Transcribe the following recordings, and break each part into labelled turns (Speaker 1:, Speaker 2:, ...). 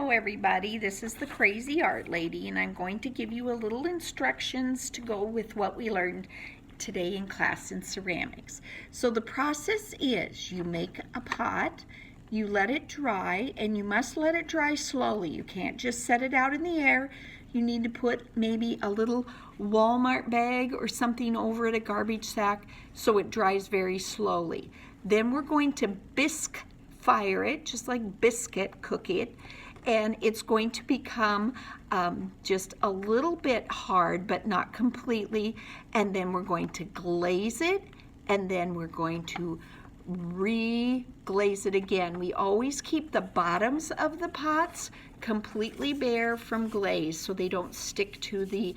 Speaker 1: Hello everybody, this is the Crazy Art Lady, and I'm going to give you a little instructions to go with what we learned today in class in ceramics. So the process is you make a pot, you let it dry, and you must let it dry slowly. You can't just set it out in the air. You need to put maybe a little Walmart bag or something over it, a garbage sack, so it dries very slowly. Then we're going to bisque fire it, just like biscuit, cook it, and it's going to become just a little bit hard, but not completely. And then we're going to glaze it, and then we're going to re-glaze it again. We always keep the bottoms of the pots completely bare from glaze so they don't stick to the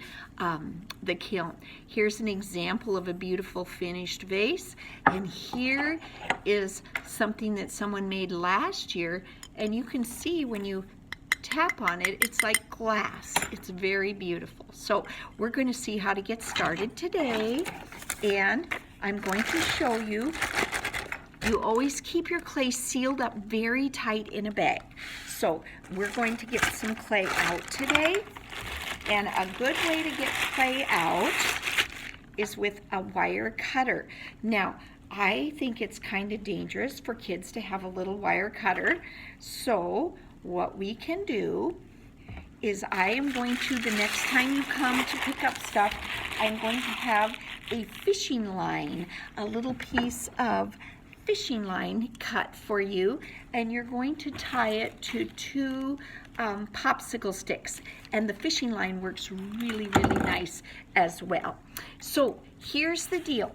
Speaker 1: kiln. Here's an example of a beautiful finished vase, and here is something that someone made last year, and you can see when you tap on it, it's like glass. It's very beautiful. So we're going to see how to get started today, and I'm going to show you. You always keep your clay sealed up very tight in a bag. So we're going to get some clay out today, and a good way to get clay out is with a wire cutter. Now, I think it's kind of dangerous for kids to have a little wire cutter, so what we can do is I am going to, the next time you come to pick up stuff, I'm going to have a fishing line, a little piece of fishing line cut for you, and you're going to tie it to two popsicle sticks, and the fishing line works really nice as well. So here's the deal.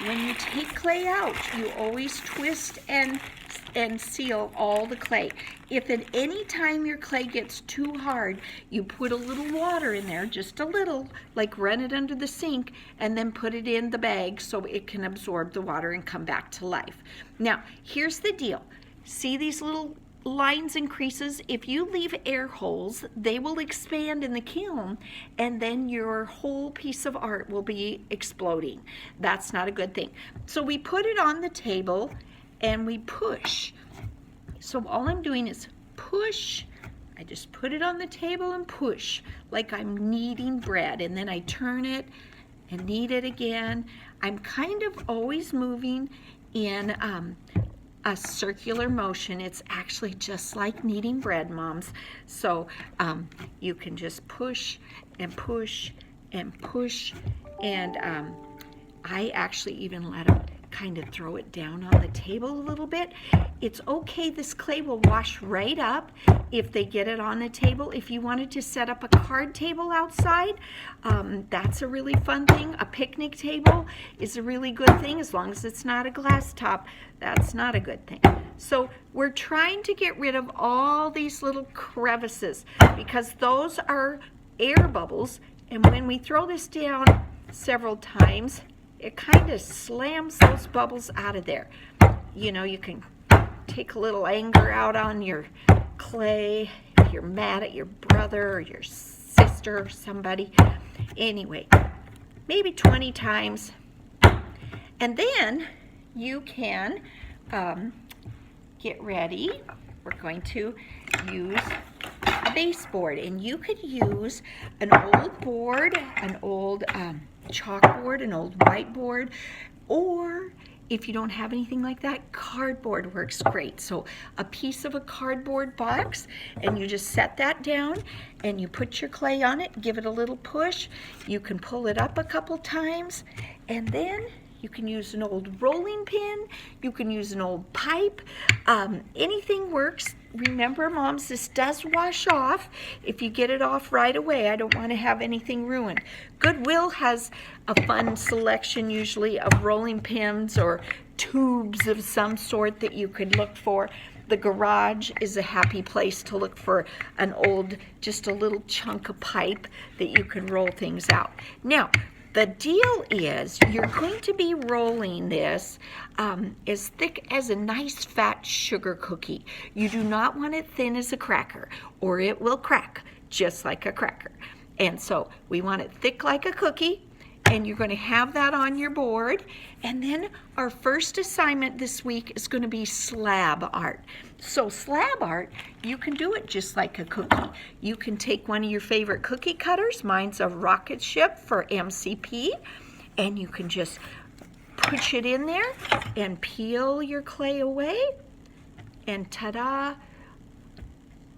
Speaker 1: When you take clay out, you always twist and seal all the clay. If at any time your clay gets too hard, you put a little water in there, just a little, like run it under the sink, and then put it in the bag so it can absorb the water and come back to life. Now, here's the deal. See these little lines and creases? If you leave air holes, they will expand in the kiln, and then your whole piece of art will be exploding. That's not a good thing. So we put it on the table and we push. So all I'm doing is push. I just put it on the table and push like I'm kneading bread, and then I turn it and knead it again. I'm kind of always moving in a circular motion. It's actually just like kneading bread, moms. So you can just push and push and push, and I actually even let them kind of throw it down on the table a little bit. It's okay, this clay will wash right up if they get it on the table. If you wanted to set up a card table outside, that's a really fun thing. A picnic table is a really good thing, as long as it's not a glass top. That's not a good thing. So we're trying to get rid of all these little crevices, because those are air bubbles, and when we throw this down several times, it kind of slams those bubbles out of there. You know, you can take a little anger out on your clay if you're mad at your brother or your sister or somebody. Anyway, maybe 20 times. And then you can get ready. We're going to use a baseboard, and you could use an old board, an old chalkboard, an old whiteboard, or if you don't have anything like that, cardboard works great. So a piece of a cardboard box, and you just set that down and you put your clay on it, give it a little push. You can pull it up a couple times, and then you can use an old rolling pin, you can use an old pipe, anything works. Remember, moms, this does wash off if you get it off right away. I don't want to have anything ruined. Goodwill has a fun selection usually of rolling pins or tubes of some sort that you could look for. The garage is a happy place to look for an old, just a little chunk of pipe that you can roll things out. Now, the deal is you're going to be rolling this as thick as a nice fat sugar cookie. You do not want it thin as a cracker, or it will crack just like a cracker. And so we want it thick like a cookie, and you're going to have that on your board. And then our first assignment this week is going to be slab art. So slab art, you can do it just like a cookie. You can take one of your favorite cookie cutters. Mine's a rocket ship for MCP, and you can just push it in there and peel your clay away, and ta-da!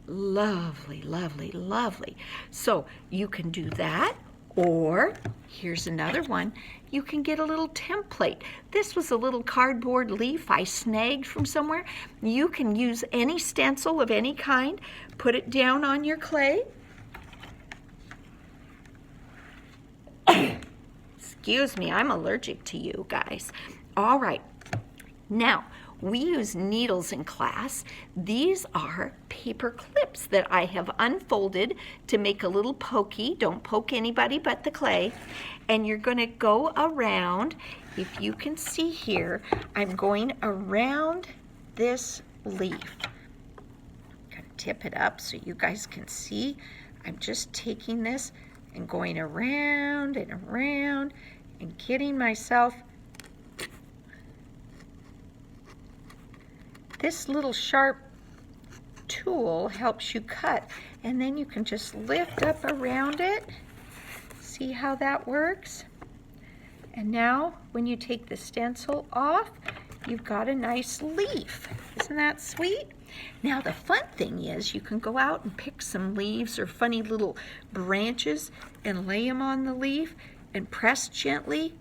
Speaker 1: Lovely, lovely, lovely. So you can do that, or here's another one. You can get a little template. This was a little cardboard leaf I snagged from somewhere. You can use any stencil of any kind, put it down on your clay. Excuse me, I'm allergic to you guys. All right, now, we use needles in class. These are paper clips that I have unfolded to make a little pokey. Don't poke anybody but the clay. And you're going to go around. If you can see here, I'm going around this leaf. I'm going to tip it up so you guys can see. I'm just taking this and going around and around and getting myself. This little sharp tool helps you cut, and then you can just lift up around it. See how that works? And now when you take the stencil off, you've got a nice leaf. Isn't that sweet? Now the fun thing is you can go out and pick some leaves or funny little branches and lay them on the leaf and press gently.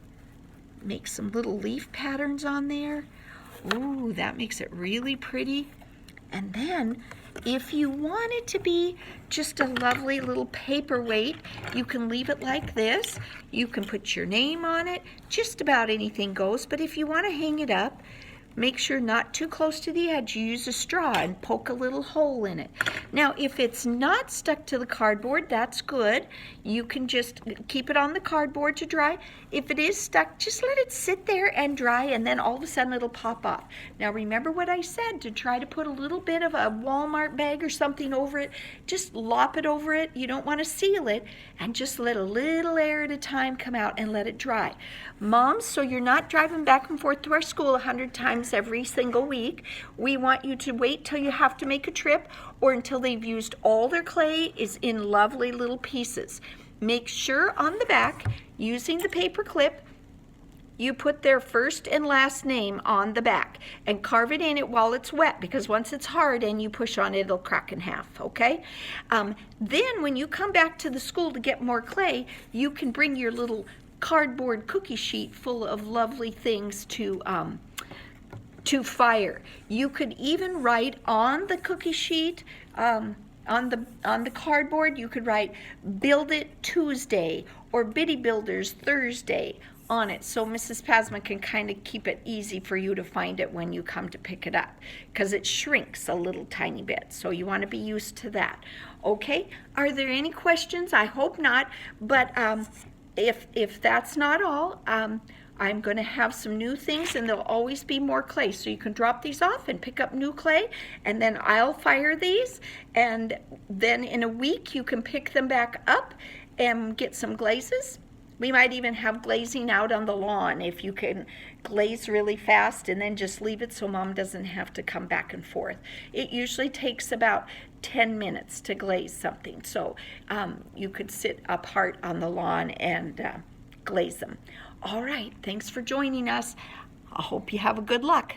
Speaker 1: Make some little leaf patterns on there. Ooh, that makes it really pretty. And then, if you want it to be just a lovely little paperweight, you can leave it like this. You can put your name on it. Just about anything goes. But if you want to hang it up, make sure not too close to the edge. You use a straw and poke a little hole in it. Now, if it's not stuck to the cardboard, that's good. You can just keep it on the cardboard to dry. If it is stuck, just let it sit there and dry, and then all of a sudden it'll pop off. Now, remember what I said, to try to put a little bit of a Walmart bag or something over it. Just lop it over it. You don't want to seal it, and just let a little air at a time come out and let it dry. Moms, so you're not driving back and forth to our school 100 times every single week. We want you to wait till you have to make a trip, or until they've used all their clay is in lovely little pieces. Make sure on the back, using the paper clip, you put their first and last name on the back and carve it in it while it's wet, because once it's hard and you push on it, it'll crack in half, okay? Then when you come back to the school to get more clay, you can bring your little cardboard cookie sheet full of lovely things to fire. You could even write on the cookie sheet, on the cardboard, you could write Build It Tuesday or Bitty Builders Thursday on it, so Mrs. Pasma can kind of keep it easy for you to find it when you come to pick it up, because it shrinks a little tiny bit, so you want to be used to that. Okay, are there any questions? I hope not, but if that's not all, I'm going to have some new things, and there'll always be more clay. So you can drop these off and pick up new clay, and then I'll fire these, and then in a week you can pick them back up and get some glazes. We might even have glazing out on the lawn if you can glaze really fast and then just leave it so Mom doesn't have to come back and forth. It usually takes about 10 minutes to glaze something, so you could sit apart on the lawn and glaze them. All right, thanks for joining us. I hope you have a good luck.